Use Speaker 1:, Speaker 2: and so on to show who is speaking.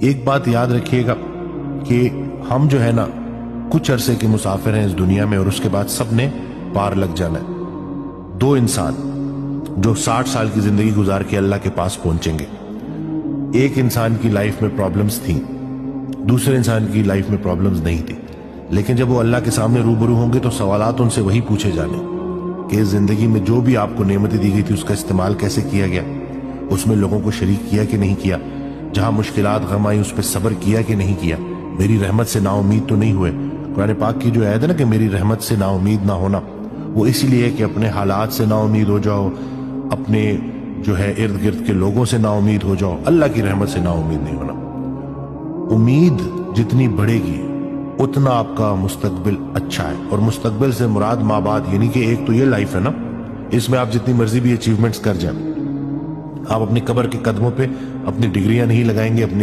Speaker 1: ایک بات یاد رکھیے گا کہ ہم جو ہے نا کچھ عرصے کے مسافر ہیں اس دنیا میں، اور اس کے بعد سب نے پار لگ جانا ہے۔ دو انسان جو 60 سال کی زندگی گزار کے اللہ کے پاس پہنچیں گے، ایک انسان کی لائف میں پرابلمز تھیں، دوسرے انسان کی لائف میں پرابلمز نہیں تھی، لیکن جب وہ اللہ کے سامنے روبرو ہوں گے تو سوالات ان سے وہی پوچھے جانے کہ زندگی میں جو بھی آپ کو نعمتیں دی گئی تھی اس کا استعمال کیسے کیا گیا، اس میں لوگوں کو شریک کیا کہ نہیں کیا، جہاں مشکلات غم آئی اس پہ صبر کیا کہ نہیں کیا، میری رحمت سے نا امید تو نہیں ہوئے۔ قرآن پاک کی جو آیت ہے نا کہ میری رحمت سے نا امید نہ ہونا، وہ اسی لیے کہ اپنے حالات سے نا امید ہو جاؤ، اپنے جو ہے ارد گرد کے لوگوں سے نا امید ہو جاؤ، اللہ کی رحمت سے نا امید نہیں ہونا۔ امید جتنی بڑھے گی اتنا آپ کا مستقبل اچھا ہے، اور مستقبل سے مراد ماں بعد، یعنی کہ ایک تو یہ لائف ہے نا، اس میں آپ جتنی مرضی بھی اچیومنٹس کر جائیں، آپ اپنی قبر کے قدموں پہ اپنی ڈگریاں نہیں لگائیں گے، اپنی